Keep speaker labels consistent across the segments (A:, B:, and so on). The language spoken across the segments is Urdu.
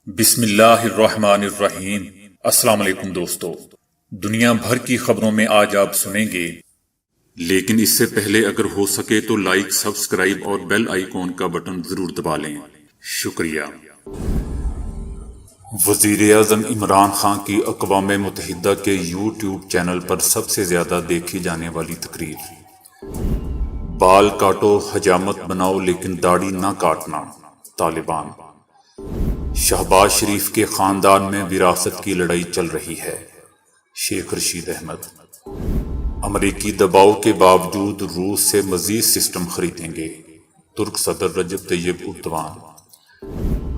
A: بسم اللہ الرحمن الرحیم۔ السلام علیکم دوستو، دنیا بھر کی خبروں میں آج آپ سنیں گے، لیکن اس سے پہلے اگر ہو سکے تو لائک، سبسکرائب اور بیل آئیکن کا بٹن ضرور دبا لیں۔ شکریہ۔ وزیر اعظم عمران خان کی اقوام متحدہ کے یوٹیوب چینل پر سب سے زیادہ دیکھی جانے والی تقریر، بال کاٹو حجامت بناؤ لیکن داڑھی نہ کاٹنا، طالبان۔ شہباز شریف کے خاندان میں وراثت کی لڑائی چل رہی ہے، شیخ رشید احمد۔ امریکی دباؤ کے باوجود روس سے مزید سسٹم خریدیں گے، ترک صدر رجب طیب ایردوان۔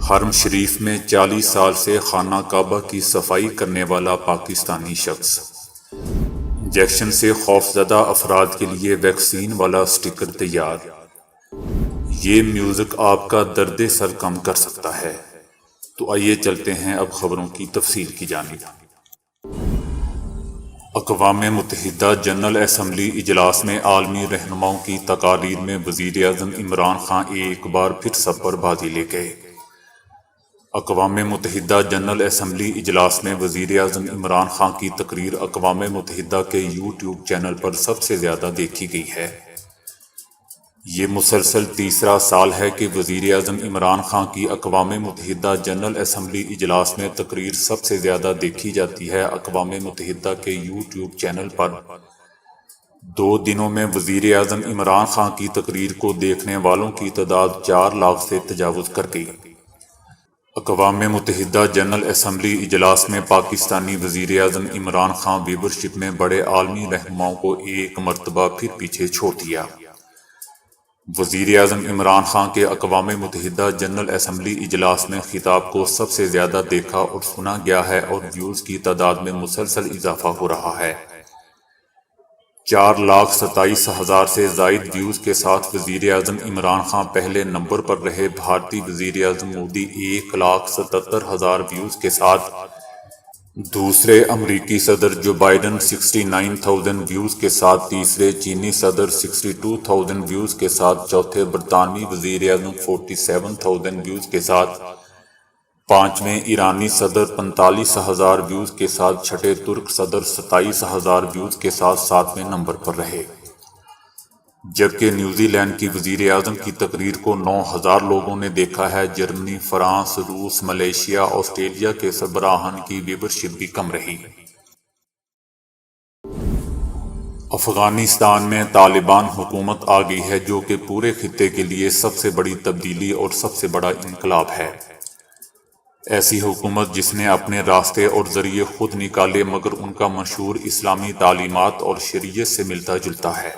A: حرم شریف میں 40 سال سے خانہ کعبہ کی صفائی کرنے والا پاکستانی شخص۔ انجیکشن سے خوفزدہ افراد کے لیے ویکسین والا سٹیکر تیار۔ یہ میوزک آپ کا درد سر کم کر سکتا ہے۔ تو آئیے چلتے ہیں اب خبروں کی تفصیل کی جانب۔ اقوام متحدہ جنرل اسمبلی اجلاس میں عالمی رہنماؤں کی تقاریر میں وزیر اعظم عمران خان ایک بار پھر سب پر بازی لے گئے۔ اقوام متحدہ جنرل اسمبلی اجلاس میں وزیر اعظم عمران خان کی تقریر اقوام متحدہ کے یوٹیوب چینل پر سب سے زیادہ دیکھی گئی ہے۔ یہ مسلسل تیسرا سال ہے کہ وزیر اعظم عمران خان کی اقوام متحدہ جنرل اسمبلی اجلاس میں تقریر سب سے زیادہ دیکھی جاتی ہے۔ اقوام متحدہ کے یوٹیوب چینل پر 2 دنوں میں وزیر اعظم عمران خان کی تقریر کو دیکھنے والوں کی تعداد 4 لاکھ سے تجاوز کر گئی۔ اقوام متحدہ جنرل اسمبلی اجلاس میں پاکستانی وزیر اعظم عمران خان ویورشپ میں بڑے عالمی رہنماؤں کو ایک مرتبہ پھر پیچھے چھوڑ دیا۔ وزیر اعظم عمران خان کے اقوام متحدہ جنرل اسمبلی اجلاس میں خطاب کو سب سے زیادہ دیکھا اور سنا گیا ہے اور ویوز کی تعداد میں مسلسل اضافہ ہو رہا ہے۔ 4,27,000 سے زائد ویوز کے ساتھ وزیر اعظم عمران خان پہلے نمبر پر رہے۔ بھارتی وزیر اعظم مودی 1,77,000 ویوز کے ساتھ دوسرے، امریکی صدر جو بائیڈن 69,000 ویوز کے ساتھ تیسرے، چینی صدر 62,000 ویوز کے ساتھ چوتھے، برطانوی وزیر اعظم 47,000 ویوز کے ساتھ پانچویں، ایرانی صدر 45,000 ویوز کے ساتھ چھٹے، ترک صدر 27,000 ویوز کے ساتھ 7ویں نمبر پر رہے، جبکہ نیوزی لینڈ کی وزیر اعظم کی تقریر کو 9,000 لوگوں نے دیکھا ہے۔ جرمنی، فرانس، روس، ملیشیا، آسٹریلیا کے سربراہان کی ویورشپ بھی کم رہی۔ افغانستان میں طالبان حکومت آ گئی ہے، جو کہ پورے خطے کے لیے سب سے بڑی تبدیلی اور سب سے بڑا انقلاب ہے۔ ایسی حکومت جس نے اپنے راستے اور ذریعے خود نکالے، مگر ان کا منشور اسلامی تعلیمات اور شریعت سے ملتا جلتا ہے۔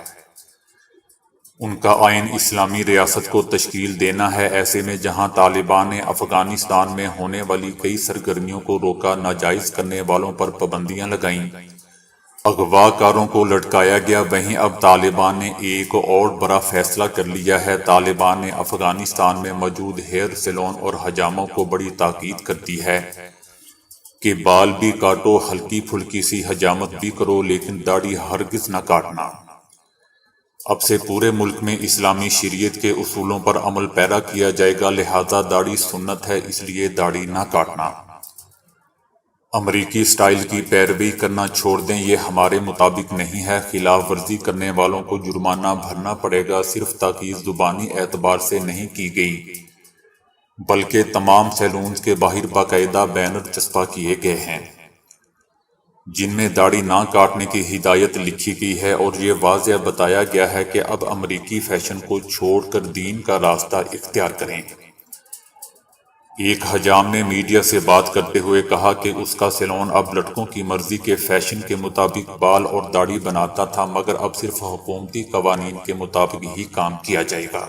A: ان کا آئین اسلامی ریاست کو تشکیل دینا ہے۔ ایسے میں جہاں طالبان نے افغانستان میں ہونے والی کئی سرگرمیوں کو روکا، ناجائز کرنے والوں پر پابندیاں لگائیں، اغوا کاروں کو لٹکایا گیا، وہیں اب طالبان نے ایک اور بڑا فیصلہ کر لیا ہے۔ طالبان نے افغانستان میں موجود ہیئر سیلون اور حجاموں کو بڑی تاکید کر دی ہے کہ بال بھی کاٹو، ہلکی پھلکی سی حجامت بھی کرو، لیکن داڑھی ہرگز نہ کاٹنا۔ اب سے پورے ملک میں اسلامی شریعت کے اصولوں پر عمل پیرا کیا جائے گا، لہذا داڑھی سنت ہے، اس لیے داڑھی نہ کاٹنا۔ امریکی سٹائل کی پیروی کرنا چھوڑ دیں، یہ ہمارے مطابق نہیں ہے۔ خلاف ورزی کرنے والوں کو جرمانہ بھرنا پڑے گا۔ صرف تاکید زبانی اعتبار سے نہیں کی گئی، بلکہ تمام سیلونز کے باہر باقاعدہ بینر چسپاں کیے گئے ہیں جن میں داڑھی نہ کاٹنے کی ہدایت لکھی گئی ہے، اور یہ واضح بتایا گیا ہے کہ اب امریکی فیشن کو چھوڑ کر دین کا راستہ اختیار کریں۔ ایک حجام نے میڈیا سے بات کرتے ہوئے کہا کہ اس کا سیلون اب لڑکوں کی مرضی کے فیشن کے مطابق بال اور داڑھی بناتا تھا، مگر اب صرف حکومتی قوانین کے مطابق ہی کام کیا جائے گا۔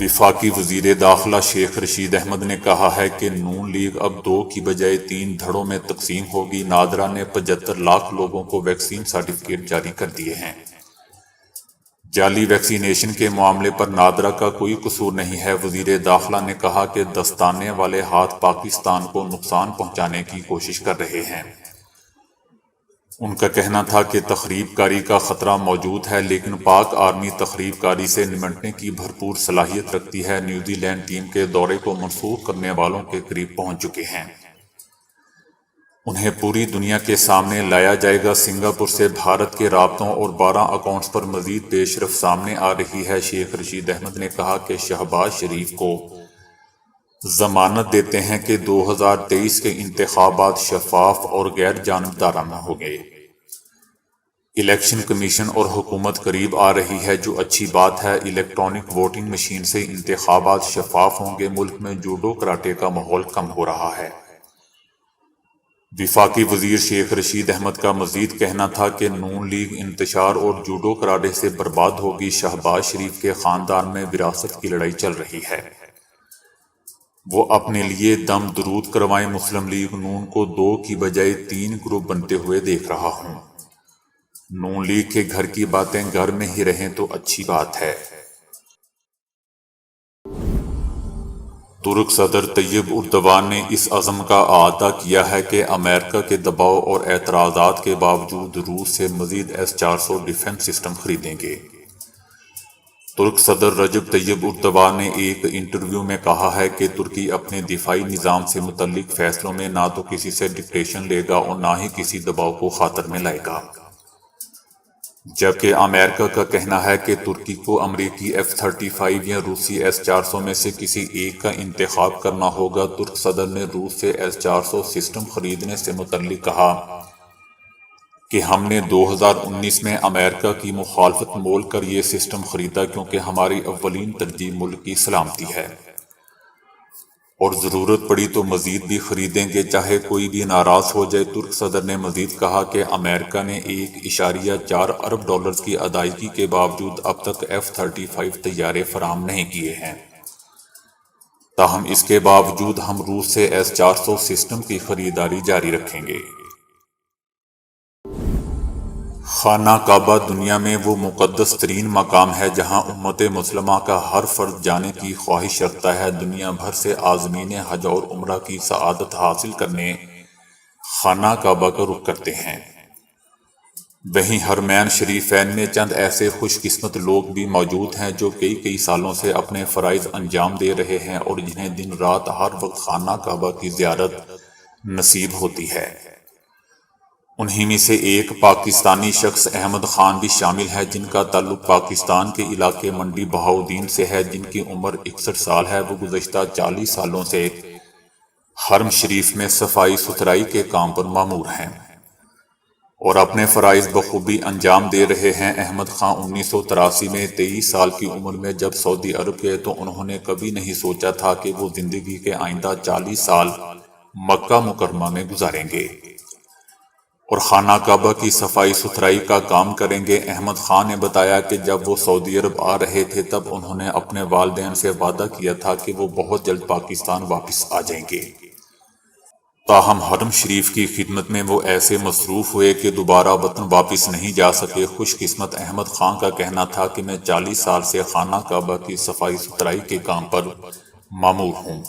A: وفاقی وزیر داخلہ شیخ رشید احمد نے کہا ہے کہ نون لیگ اب 2 کی بجائے 3 دھڑوں میں تقسیم ہوگی۔ نادرا نے 75 لاکھ لوگوں کو ویکسین سرٹیفکیٹ جاری کر دیے ہیں۔ جعلی ویکسینیشن کے معاملے پر نادرا کا کوئی قصور نہیں ہے۔ وزیر داخلہ نے کہا کہ دستانے والے ہاتھ پاکستان کو نقصان پہنچانے کی کوشش کر رہے ہیں۔ ان کا کہنا تھا کہ تخریب کاری کا خطرہ موجود ہے، لیکن پاک آرمی تخریب کاری سے نمٹنے کی بھرپور صلاحیت رکھتی ہے۔ نیوزی لینڈ ٹیم کے دورے کو منسوخ کرنے والوں کے قریب پہنچ چکے ہیں، انہیں پوری دنیا کے سامنے لایا جائے گا۔ سنگاپور سے بھارت کے رابطوں اور 12 اکاؤنٹس پر مزید پیش رفت سامنے آ رہی ہے۔ شیخ رشید احمد نے کہا کہ شہباز شریف کو ضمانت دیتے ہیں کہ 2023 کے انتخابات شفاف اور غیر جانبدارانہ ہوں گے۔ الیکشن کمیشن اور حکومت قریب آ رہی ہے، جو اچھی بات ہے۔ الیکٹرانک ووٹنگ مشین سے انتخابات شفاف ہوں گے۔ ملک میں جوڈو کراٹے کا ماحول کم ہو رہا ہے۔ وفاقی وزیر شیخ رشید احمد کا مزید کہنا تھا کہ نون لیگ انتشار اور جوڈو کراٹے سے برباد ہوگی۔ شہباز شریف کے خاندان میں وراثت کی لڑائی چل رہی ہے، وہ اپنے لیے دم درود کروائیں۔ مسلم لیگ نون کو 2 کی بجائے 3 گروپ بنتے ہوئے دیکھ رہا ہوں۔ نون لیگ کے گھر کی باتیں گھر میں ہی رہیں تو اچھی بات ہے۔ ترک صدر طیب اردوان نے اس عزم کا اعادہ کیا ہے کہ امریکہ کے دباؤ اور اعتراضات کے باوجود روس سے مزید S-400 ڈیفنس سسٹم خریدیں گے۔ ترک صدر رجب طیب اردوان نے ایک انٹرویو میں کہا ہے کہ ترکی اپنے دفاعی نظام سے متعلق فیصلوں میں نہ تو کسی سے ڈکٹیشن لے گا اور نہ ہی کسی دباؤ کو خاطر میں لائے گا، جبکہ امریکہ کا کہنا ہے کہ ترکی کو امریکی F-35 یا روسی S-400 میں سے کسی ایک کا انتخاب کرنا ہوگا۔ ترک صدر نے روس سے S-400 سسٹم خریدنے سے متعلق کہا کہ ہم نے 2019 میں امریکہ کی مخالفت مول کر یہ سسٹم خریدا، کیونکہ ہماری اولین ترجیح ملک کی سلامتی ہے، اور ضرورت پڑی تو مزید بھی خریدیں گے، چاہے کوئی بھی ناراض ہو جائے۔ ترک صدر نے مزید کہا کہ امریکہ نے $1.4 ارب کی ادائیگی کے باوجود اب تک F-35 طیارے فراہم نہیں کیے ہیں، تاہم اس کے باوجود ہم روس سے S-400 سسٹم کی خریداری جاری رکھیں گے۔ خانہ کعبہ دنیا میں وہ مقدس ترین مقام ہے جہاں امت مسلمہ کا ہر فرد جانے کی خواہش رکھتا ہے۔ دنیا بھر سے عازمین حج اور عمرہ کی سعادت حاصل کرنے خانہ کعبہ کا رخ کرتے ہیں۔ وہیں حرمین شریفین میں چند ایسے خوش قسمت لوگ بھی موجود ہیں جو کئی سالوں سے اپنے فرائض انجام دے رہے ہیں اور جنہیں دن رات ہر وقت خانہ کعبہ کی زیارت نصیب ہوتی ہے۔ انہی میں سے ایک پاکستانی شخص احمد خان بھی شامل ہے، جن کا تعلق پاکستان کے علاقے منڈی بہاؤالدین سے ہے، جن کی عمر 61 سال ہے۔ وہ گزشتہ 40 سالوں سے حرم شریف میں صفائی ستھرائی کے کام پر مامور ہیں اور اپنے فرائض بخوبی انجام دے رہے ہیں۔ احمد خان 1983 میں 23 سال کی عمر میں جب سعودی عرب گئے تو انہوں نے کبھی نہیں سوچا تھا کہ وہ زندگی کے آئندہ 40 سال مکہ مکرمہ میں گزاریں گے اور خانہ کعبہ کی صفائی ستھرائی کا کام کریں گے۔ احمد خان نے بتایا کہ جب وہ سعودی عرب آ رہے تھے تب انہوں نے اپنے والدین سے وعدہ کیا تھا کہ وہ بہت جلد پاکستان واپس آ جائیں گے، تاہم حرم شریف کی خدمت میں وہ ایسے مصروف ہوئے کہ دوبارہ وطن واپس نہیں جا سکے۔ خوش قسمت احمد خان کا کہنا تھا کہ میں 40 سال سے خانہ کعبہ کی صفائی ستھرائی کے کام پر مامور ہوں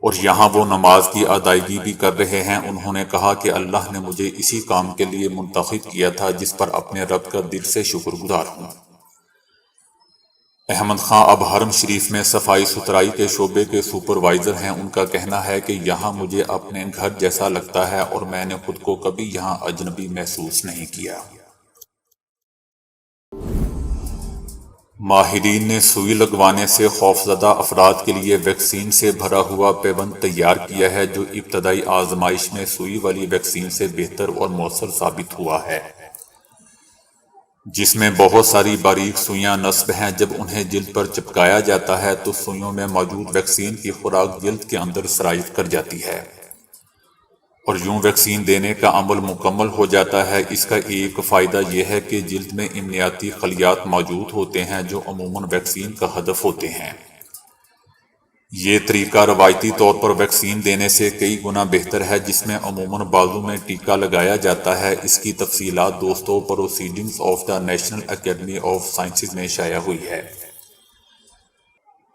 A: اور یہاں وہ نماز کی ادائیگی بھی کر رہے ہیں۔ انہوں نے کہا کہ اللہ نے مجھے اسی کام کے لیے منتخب کیا تھا جس پر اپنے رب کا دل سے شکر گزار ہوں۔ احمد خان اب حرم شریف میں صفائی ستھرائی کے شعبے کے سپروائزر ہیں۔ ان کا کہنا ہے کہ یہاں مجھے اپنے گھر جیسا لگتا ہے اور میں نے خود کو کبھی یہاں اجنبی محسوس نہیں کیا۔ ماہرین نے سوئی لگوانے سے خوفزدہ افراد کے لیے ویکسین سے بھرا ہوا پیبند تیار کیا ہے، جو ابتدائی آزمائش میں سوئی والی ویکسین سے بہتر اور مؤثر ثابت ہوا ہے، جس میں بہت ساری باریک سوئیاں نصب ہیں۔ جب انہیں جلد پر چپکایا جاتا ہے تو سوئیوں میں موجود ویکسین کی خوراک جلد کے اندر سرایت کر جاتی ہے اور یوں ویکسین دینے کا عمل مکمل ہو جاتا ہے۔ اس کا ایک فائدہ یہ ہے کہ جلد میں امنیاتی خلیات موجود ہوتے ہیں جو عموماً ویکسین کا ہدف ہوتے ہیں۔ یہ طریقہ روایتی طور پر ویکسین دینے سے کئی گنا بہتر ہے، جس میں عموماً بازو میں ٹیکہ لگایا جاتا ہے۔ اس کی تفصیلات دوستوں proceedings of the national academy of sciences میں شائع ہوئی ہے۔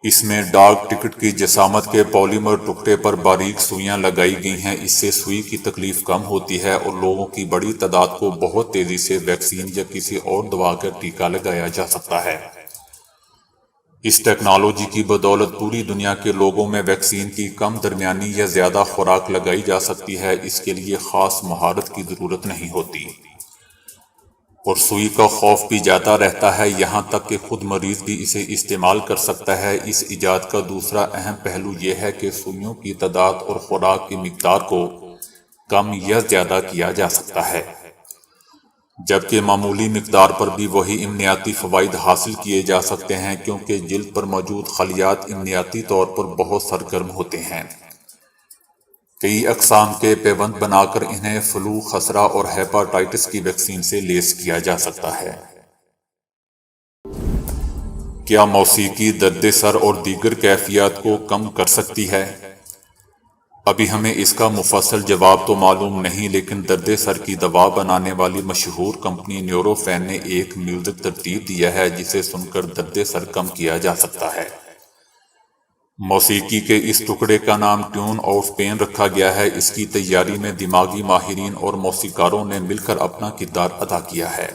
A: اس میں ڈاک ٹکٹ کی جسامت کے پولیمر ٹکڑے پر باریک سوئیاں لگائی گئی ہیں۔ اس سے سوئی کی تکلیف کم ہوتی ہے اور لوگوں کی بڑی تعداد کو بہت تیزی سے ویکسین یا کسی اور دوا کا ٹیکہ لگایا جا سکتا ہے۔ اس ٹیکنالوجی کی بدولت پوری دنیا کے لوگوں میں ویکسین کی کم، درمیانی یا زیادہ خوراک لگائی جا سکتی ہے۔ اس کے لیے خاص مہارت کی ضرورت نہیں ہوتی اور سوئی کا خوف بھی جاتا رہتا ہے، یہاں تک کہ خود مریض بھی اسے استعمال کر سکتا ہے۔ اس ایجاد کا دوسرا اہم پہلو یہ ہے کہ سوئیوں کی تعداد اور خوراک کی مقدار کو کم یا زیادہ کیا جا سکتا ہے، جبکہ معمولی مقدار پر بھی وہی امنیاتی فوائد حاصل کیے جا سکتے ہیں، کیونکہ جلد پر موجود خلیات امنیاتی طور پر بہت سرگرم ہوتے ہیں۔ کئی اقسام کے پیوند بنا کر انہیں فلو، خسرہ اور ہیپاٹائٹس کی ویکسین سے لیس کیا جا سکتا ہے۔ کیا موسیقی درد سر اور دیگر کیفیات کو کم کر سکتی ہے؟ ابھی ہمیں اس کا مفصل جواب تو معلوم نہیں، لیکن درد سر کی دوا بنانے والی مشہور کمپنی نیوروفین نے ایک میوزک ترتیب دیا ہے جسے سن کر درد سر کم کیا جا سکتا ہے۔ موسیقی کے اس ٹکڑے کا نام ٹیون آف پین رکھا گیا ہے۔ اس کی تیاری میں دماغی ماہرین اور موسیقاروں نے مل کر اپنا کردار ادا کیا ہے۔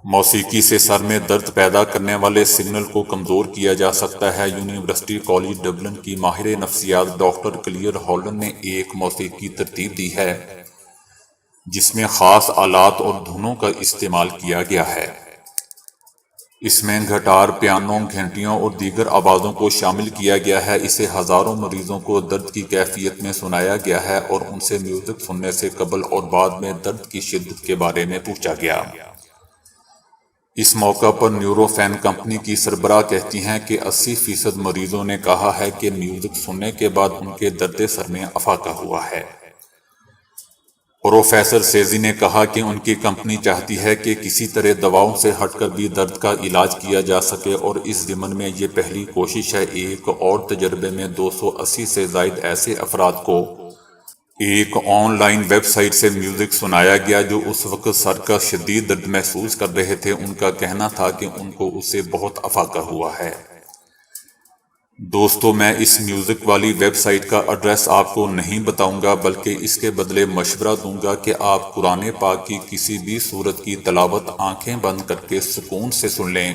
A: موسیقی سے سر میں درد پیدا کرنے والے سگنل کو کمزور کیا جا سکتا ہے۔ یونیورسٹی کالج ڈبلن کی ماہر نفسیات ڈاکٹر کلیئر ہالن نے ایک موسیقی ترتیب دی ہے جس میں خاص آلات اور دھنوں کا استعمال کیا گیا ہے۔ اس میں گٹار، پیانو، گھنٹیوں اور دیگر آوازوں کو شامل کیا گیا ہے۔ اسے ہزاروں مریضوں کو درد کی کیفیت میں سنایا گیا ہے اور ان سے میوزک سننے سے قبل اور بعد میں درد کی شدت کے بارے میں پوچھا گیا۔ اس موقع پر نیوروفین کمپنی کی سربراہ کہتی ہیں کہ 80% مریضوں نے کہا ہے کہ میوزک سننے کے بعد ان کے درد سر میں افاقہ ہوا ہے۔ پروفیسر سیزی نے کہا کہ ان کی کمپنی چاہتی ہے کہ کسی طرح دواؤں سے ہٹ کر بھی درد کا علاج کیا جا سکے اور اس ضمن میں یہ پہلی کوشش ہے۔ ایک اور تجربے میں 280 سے زائد ایسے افراد کو ایک آن لائن ویب سائٹ سے میوزک سنایا گیا جو اس وقت سر کا شدید درد محسوس کر رہے تھے۔ ان کا کہنا تھا کہ ان کو اس سے بہت افاقہ ہوا ہے۔ دوستو، میں اس میوزک والی ویب سائٹ کا ایڈریس آپ کو نہیں بتاؤں گا، بلکہ اس کے بدلے مشورہ دوں گا کہ آپ قرآن پاک کی کسی بھی سورت کی تلاوت آنکھیں بند کر کے سکون سے سن لیں،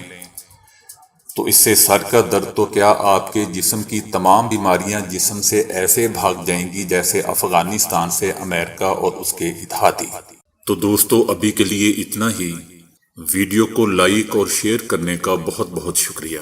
A: تو اس سے سر کا درد تو کیا، آپ کے جسم کی تمام بیماریاں جسم سے ایسے بھاگ جائیں گی جیسے افغانستان سے امریکہ اور اس کے اتحادی۔ تو دوستو، ابھی کے لیے اتنا ہی۔ ویڈیو کو لائک اور شیئر کرنے کا بہت بہت شکریہ۔